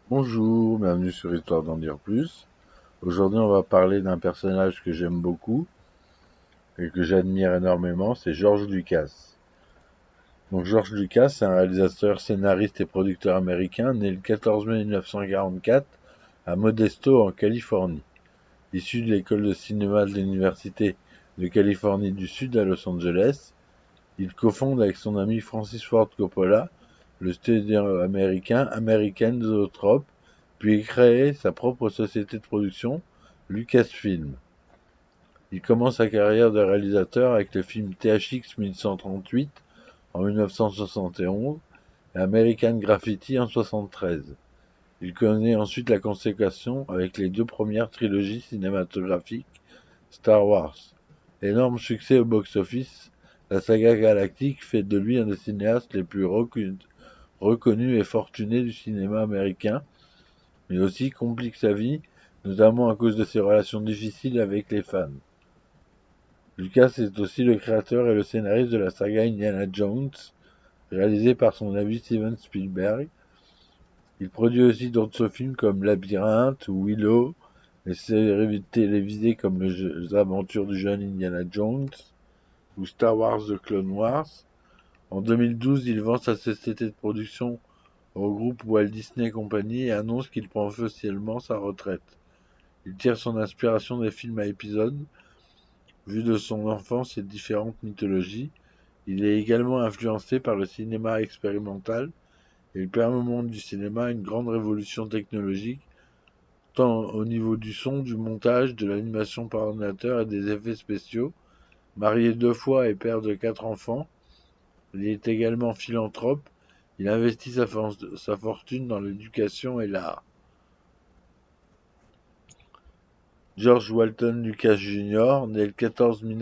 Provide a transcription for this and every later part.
Bonjour, bienvenue sur Histoire d'en dire plus. Aujourd'hui, on va parler d'un personnage que j'aime beaucoup et que j'admire énormément, c'est George Lucas. Donc George Lucas, c'est un réalisateur, scénariste et producteur américain né le 14 mai 1944 à Modesto, en Californie. Issu de l'école de cinéma de l'Université de Californie du Sud à Los Angeles, il cofonde avec son ami Francis Ford Coppola le studio américain American Zoetrope, puis crée sa propre société de production, Lucasfilm. Il commence sa carrière de réalisateur avec le film THX 1138 en 1971 et American Graffiti en 1973. Il connaît ensuite la consécration avec les deux premières trilogies cinématographiques Star Wars. Énorme succès au box-office, la saga galactique fait de lui un des cinéastes les plus reconnus et fortunés du cinéma américain, mais aussi complique sa vie, notamment à cause de ses relations difficiles avec les fans. Lucas est aussi le créateur et le scénariste de la saga Indiana Jones, réalisée par son ami Steven Spielberg. Il produit aussi d'autres films comme Labyrinthe ou Willow, les séries télévisées comme Les Aventures du jeune Indiana Jones ou Star Wars The Clone Wars. En 2012, il vend sa société de production au groupe Walt Disney Company et annonce qu'il prend officiellement sa retraite. Il tire son inspiration des films à épisodes, vus de son enfance et différentes mythologies. Il est également influencé par le cinéma expérimental et il permet au monde du cinéma une grande révolution technologique, tant au niveau du son, du montage, de l'animation par ordinateur et des effets spéciaux. Marié deux fois et père de 4 enfants, il est également philanthrope. Il investit sa fortune dans l'éducation et l'art. George Walton Lucas Jr., né le 14 mai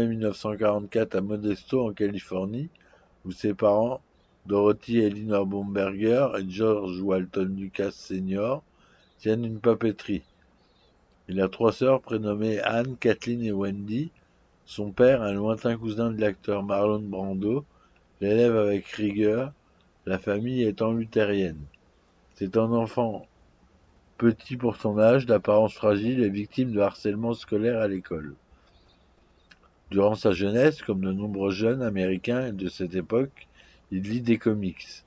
1944 à Modesto, en Californie, où ses parents, Dorothy Elinor Bomberger et George Walton Lucas Sr., tiennent une papeterie. Il a 3 sœurs prénommées Anne, Kathleen et Wendy. Son père, un lointain cousin de l'acteur Marlon Brando, l'élève avec rigueur, la famille étant luthérienne. C'est un enfant petit pour son âge, d'apparence fragile et victime de harcèlement scolaire à l'école. Durant sa jeunesse, comme de nombreux jeunes américains de cette époque, il lit des comics.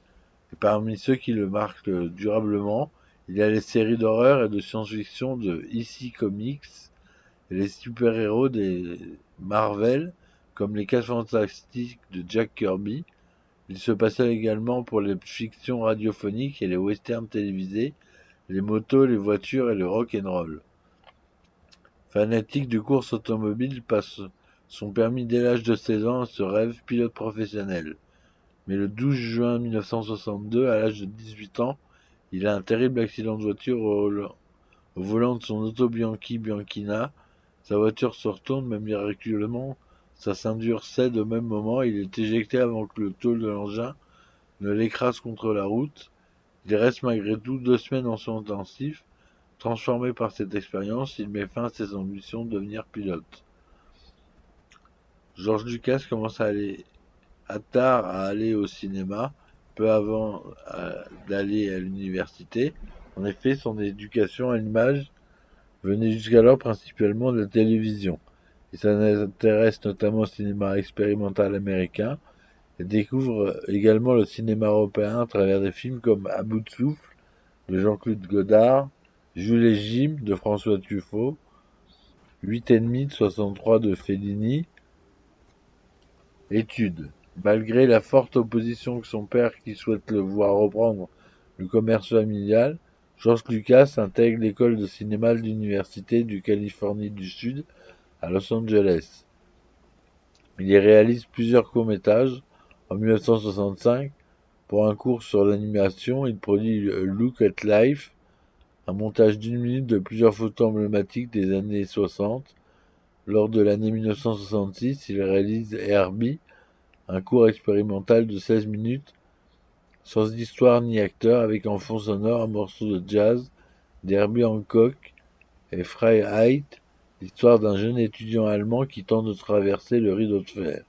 Et parmi ceux qui le marquent durablement, il y a les séries d'horreur et de science-fiction de EC Comics et les super-héros des Marvel, comme les 4 Fantastiques de Jack Kirby. Il se passait également pour les fictions radiophoniques et les westerns télévisés, les motos, les voitures et le rock'n'roll. Fanatique de course automobile, il passe son permis dès l'âge de 16 ans et se rêve pilote professionnel. Mais le 12 juin 1962, à l'âge de 18 ans, il a un terrible accident de voiture au volant de son auto Bianchina. Sa voiture se retourne, mais miraculeusement, sa ceinture cède au même moment. Il est éjecté avant que le tôle de l'engin ne l'écrase contre la route. Il reste malgré tout 2 semaines en soins intensifs. Transformé par cette expérience, il met fin à ses ambitions de devenir pilote. George Lucas commence tard à aller au cinéma, peu avant d'aller à l'université. En effet, son éducation à l'image venait jusqu'alors principalement de la télévision. Il s'intéresse notamment au cinéma expérimental américain et découvre également le cinéma européen à travers des films comme À bout de souffle de Jean-Claude Godard, Jules et Jim de François Truffaut, 8,5 de 63 de Fellini. Études. Malgré la forte opposition de son père qui souhaite le voir reprendre le commerce familial, George Lucas intègre l'école de cinéma de l'Université du Californie du Sud à Los Angeles. Il y réalise plusieurs courts-métrages. En 1965, pour un cours sur l'animation, il produit Look at Life, un montage d'une minute de plusieurs photos emblématiques des années 60. Lors de l'année 1966, il réalise Herbie, un court expérimental de 16 minutes, sans histoire ni acteur, avec en fond sonore un morceau de jazz d'Herbie Hancock et Freiheit, l'histoire d'un jeune étudiant allemand qui tente de traverser le rideau de fer.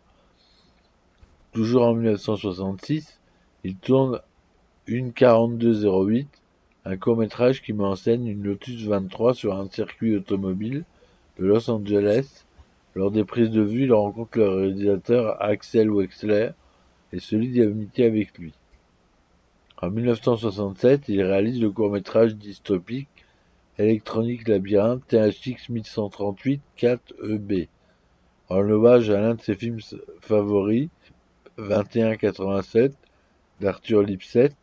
Toujours en 1966, il tourne Une 4208, un court-métrage qui met en scène une Lotus 23 sur un circuit automobile de Los Angeles. Lors des prises de vue, il rencontre le réalisateur Axel Wexler et se lie d'amitié avec lui. En 1967, il réalise le court-métrage dystopique Electronic Labyrinth THX 1138 4EB, en hommage à l'un de ses films favoris, 2187, d'Arthur Lipset.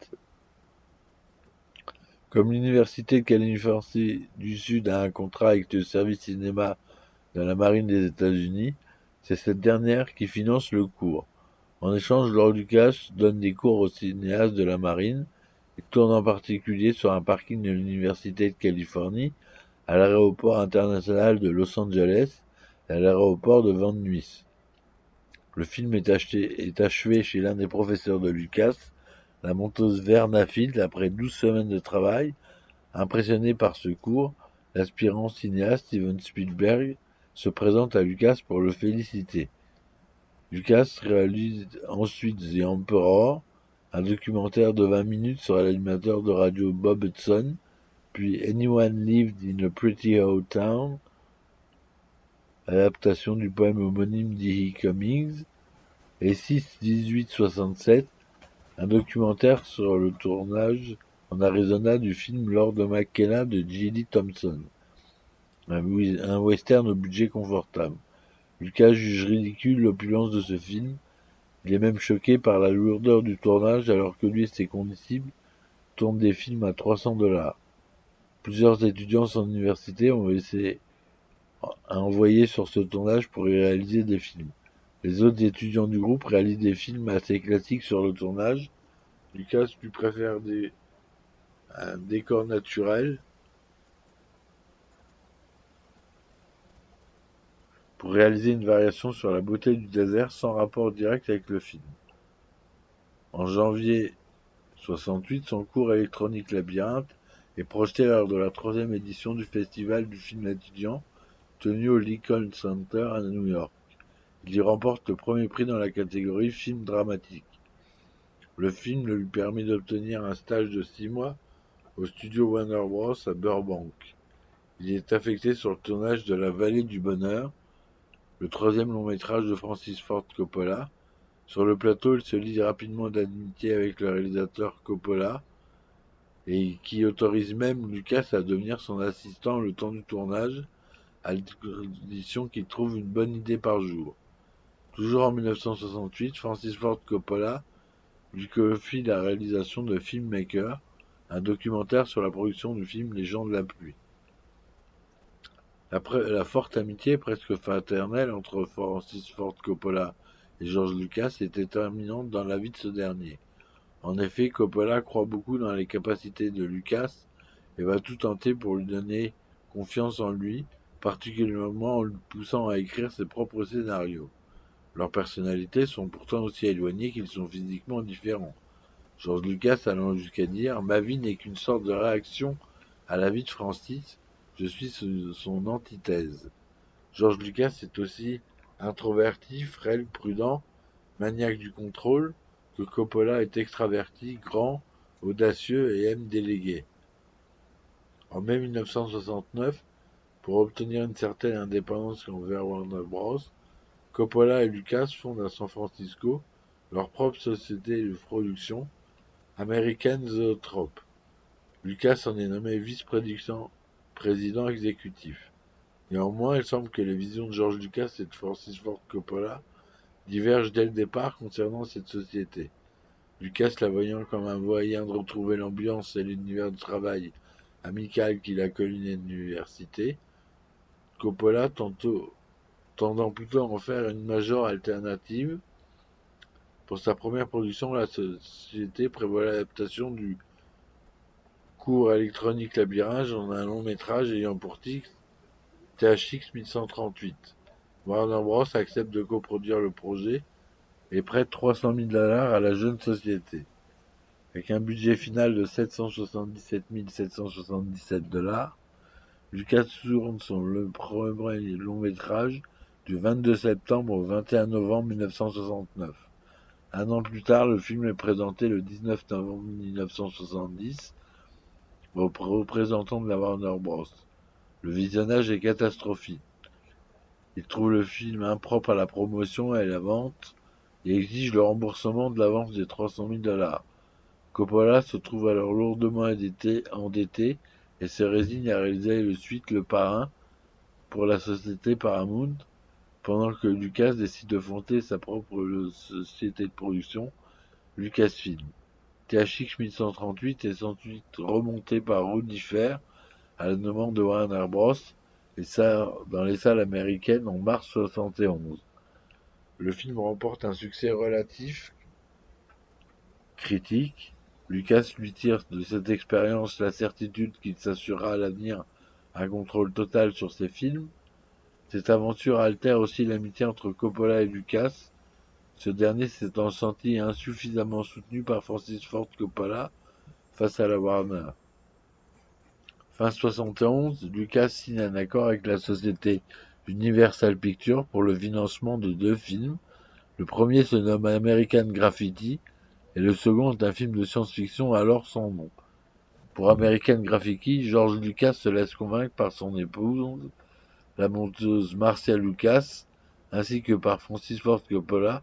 Comme l'Université de Californie du Sud a un contrat avec le service cinéma de la Marine des États-Unis, c'est cette dernière qui finance le cours. En échange, George Lucas donne des cours aux cinéastes de la Marine et tourne en particulier sur un parking de l'Université de Californie, à l'aéroport international de Los Angeles et à l'aéroport de Van Nuys. Le film est achevé chez l'un des professeurs de Lucas, la monteuse Verna Field, après 12 semaines de travail. Impressionné par ce cours, l'aspirant cinéaste Steven Spielberg se présente à Lucas pour le féliciter. Lucas réalise ensuite The Emperor, un documentaire de 20 minutes sur l'animateur de radio Bob Hudson, puis Anyone Lived in a Pretty Old Town, adaptation du poème homonyme d'E. Cummings, et 6-18-67, un documentaire sur le tournage en Arizona du film Lord McKenna de J.D. Thompson, un western au budget confortable. Lucas juge ridicule l'opulence de ce film. Il est même choqué par la lourdeur du tournage alors que lui et ses condisciples tournent des films à $300. Plusieurs étudiants sans université ont essayé à envoyer sur ce tournage pour y réaliser des films. Les autres étudiants du groupe réalisent des films assez classiques sur le tournage. Lucas lui préfère un décor naturel pour réaliser une variation sur la beauté du désert sans rapport direct avec le film. En janvier 68, son cours Electronic Labyrinth est projeté lors de la 3e édition du festival du film étudiant tenu au Lincoln Center à New York. Il y remporte le premier prix dans la catégorie film dramatique. Le film lui permet d'obtenir un stage de 6 mois au studio Warner Bros. À Burbank. Il est affecté sur le tournage de La Vallée du Bonheur, le 3e long métrage de Francis Ford Coppola. Sur le plateau, il se lie rapidement d'amitié avec le réalisateur Coppola, et qui autorise même Lucas à devenir son assistant le temps du tournage, à condition qu'il trouve une bonne idée par jour. Toujours en 1968, Francis Ford Coppola lui confie la réalisation de Filmmaker, un documentaire sur la production du film Les Gens de la Pluie. La forte amitié presque fraternelle entre Francis Ford Coppola et George Lucas est déterminante dans la vie de ce dernier. En effet, Coppola croit beaucoup dans les capacités de Lucas et va tout tenter pour lui donner confiance en lui, particulièrement en le poussant à écrire ses propres scénarios. Leurs personnalités sont pourtant aussi éloignées qu'ils sont physiquement différents. George Lucas allant jusqu'à dire « Ma vie n'est qu'une sorte de réaction à la vie de Francis, je suis son antithèse ». George Lucas est aussi introverti, frêle, prudent, maniaque du contrôle, que Coppola est extraverti, grand, audacieux et aime déléguer. En mai 1969, pour obtenir une certaine indépendance envers Warner Bros., Coppola et Lucas fondent à San Francisco leur propre société de production, American Zoetrope. Lucas en est nommé vice-président exécutif. Néanmoins, il semble que les visions de George Lucas et de Francis Ford Coppola divergent dès le départ concernant cette société. Lucas la voyant comme un moyen de retrouver l'ambiance et l'univers de travail amical qu'il a connu à l'université, Coppola tendant plutôt à en faire une major alternative. Pour sa première production, la société prévoit l'adaptation du cours Electronic Labyrinth en un long métrage ayant pour titre THX 1138. Warner Bros. Accepte de coproduire le projet et prête $300 000 à la jeune société. Avec un budget final de $777 777, Lucas tourne le premier long métrage du 22 septembre au 21 novembre 1969. Un an plus tard, le film est présenté le 19 novembre 1970 aux représentants de la Warner Bros. Le visionnage est catastrophique. Ils trouvent le film impropre à la promotion et à la vente et exigent le remboursement de l'avance des 300 000 $. Coppola se trouve alors lourdement endetté et se résigne à réaliser le suite Le Parrain pour la société Paramount, pendant que Lucas décide de fonder sa propre société de production, Lucasfilm. THX 1138 est ensuite remonté par Rudy Fair à la demande de Warner Bros. Et ça dans les salles américaines en mars 71. Le film remporte un succès relatif critique. Lucas lui tire de cette expérience la certitude qu'il s'assurera à l'avenir un contrôle total sur ses films. Cette aventure altère aussi l'amitié entre Coppola et Lucas, ce dernier s'étant senti insuffisamment soutenu par Francis Ford Coppola face à la Warner. Fin 71, Lucas signe un accord avec la société Universal Pictures pour le financement de 2 films. Le premier se nomme American Graffiti et le second est un film de science-fiction alors sans nom. Pour American Graffiti, George Lucas se laisse convaincre par son épouse, la monteuse Marcia Lucas, ainsi que par Francis Ford Coppola,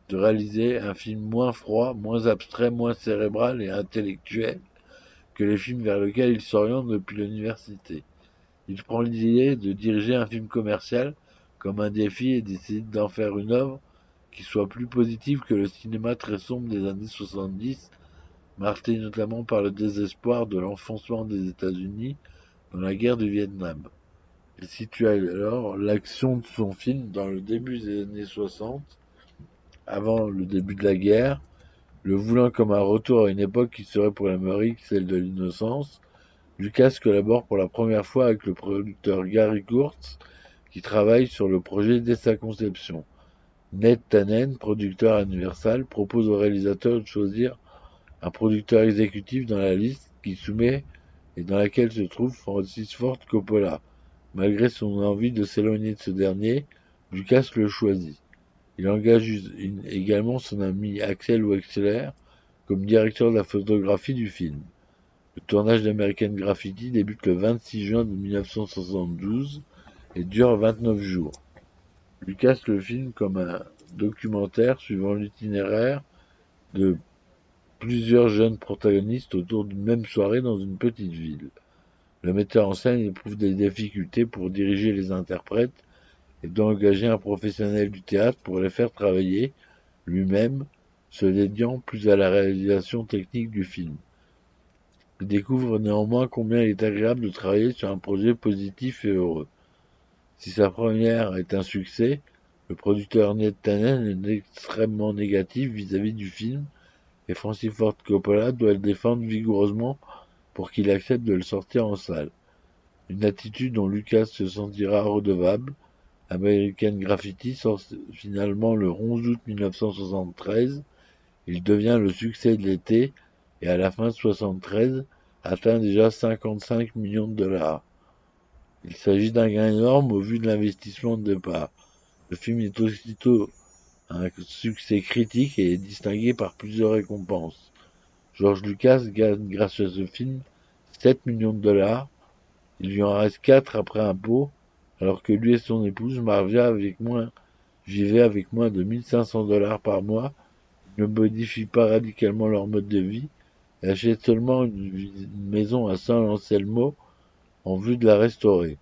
de réaliser un film moins froid, moins abstrait, moins cérébral et intellectuel que les films vers lesquels il s'oriente depuis l'université. Il prend l'idée de diriger un film commercial comme un défi et décide d'en faire une œuvre qui soit plus positive que le cinéma très sombre des années 70, marqué notamment par le désespoir de l'enfoncement des États-Unis dans la guerre du Vietnam. Il situe alors l'action de son film dans le début des années 60, avant le début de la guerre, le voulant comme un retour à une époque qui serait pour l'Amérique celle de l'innocence. Lucas collabore pour la première fois avec le producteur Gary Kurtz, qui travaille sur le projet dès sa conception. Ned Tannen, producteur à Universal, propose au réalisateur de choisir un producteur exécutif dans la liste qu'il soumet et dans laquelle se trouve Francis Ford Coppola. Malgré son envie de s'éloigner de ce dernier, Lucas le choisit. Il engage également son ami Axel Wexler comme directeur de la photographie du film. Le tournage d'American Graffiti débute le 26 juin 1972 et dure 29 jours. Lucas le filme comme un documentaire suivant l'itinéraire de plusieurs jeunes protagonistes autour d'une même soirée dans une petite ville. Le metteur en scène éprouve des difficultés pour diriger les interprètes et doit engager un professionnel du théâtre pour les faire travailler, lui-même se dédiant plus à la réalisation technique du film. Il découvre néanmoins combien il est agréable de travailler sur un projet positif et heureux. Si sa première est un succès, le producteur Ned Tannen est extrêmement négatif vis-à-vis du film et Francis Ford Coppola doit le défendre vigoureusement pour qu'il accepte de le sortir en salle. Une attitude dont Lucas se sentira redevable. American Graffiti sort finalement le 11 août 1973. Il devient le succès de l'été et à la fin de 1973 atteint déjà 55 millions de $. Il s'agit d'un gain énorme au vu de l'investissement de départ. Le film est aussitôt un succès critique et est distingué par plusieurs récompenses. George Lucas gagne grâce à ce film 7 millions de $. Il lui en reste 4 après impôts, alors que lui et son épouse vivaient avec moins de 1500 $ par mois. Ils ne modifient pas radicalement leur mode de vie et achètent seulement une maison à San Anselmo en vue de la restaurer.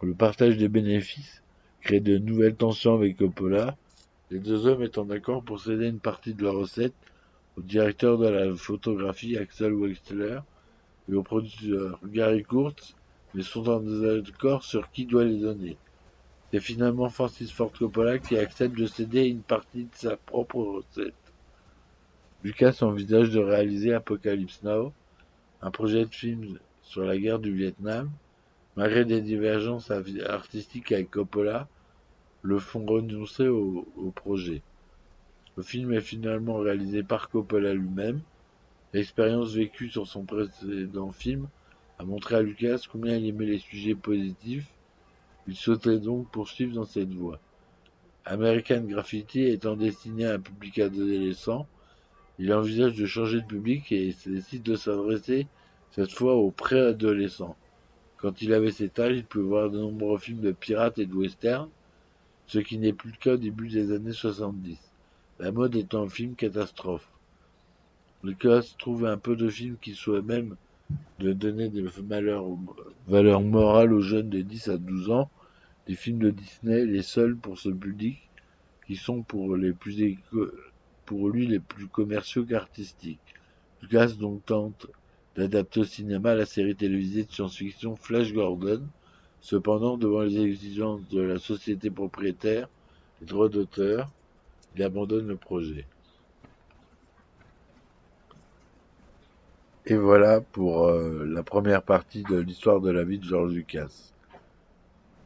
Le partage des bénéfices crée de nouvelles tensions avec Coppola. Les deux hommes étant d'accord pour céder une partie de leurs recettes au directeur de la photographie Axel Wexler et au producteur Gary Kurtz, mais sont en désaccord sur qui doit les donner. C'est finalement Francis Ford Coppola qui accepte de céder une partie de sa propre recette. Lucas envisage de réaliser Apocalypse Now, un projet de film sur la guerre du Vietnam. Malgré des divergences artistiques avec Coppola, le font renoncer au projet. Le film est finalement réalisé par Coppola lui-même. L'expérience vécue sur son précédent film a montré à Lucas combien il aimait les sujets positifs. Il souhaitait donc poursuivre dans cette voie. American Graffiti étant destiné à un public adolescent, il envisage de changer de public et décide de s'adresser cette fois aux préadolescents. Quand il avait cet âge, il peut voir de nombreux films de pirates et de westerns, ce qui n'est plus le cas au début des années 70. La mode étant un film catastrophe. Lucas trouve un peu de films qui soient même de donner des valeurs morales aux jeunes de 10 à 12 ans, des films de Disney, les seuls pour ce public, qui sont pour lui les plus commerciaux qu'artistiques. Lucas donc tente d'adapter au cinéma la série télévisée de science-fiction Flash Gordon. Cependant, devant les exigences de la société propriétaire, les droits d'auteur, il abandonne le projet. Et voilà pour la première partie de l'histoire de la vie de George Lucas.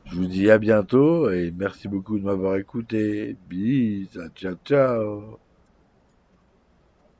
Je vous dis à bientôt et merci beaucoup de m'avoir écouté. Bis, ciao ciao.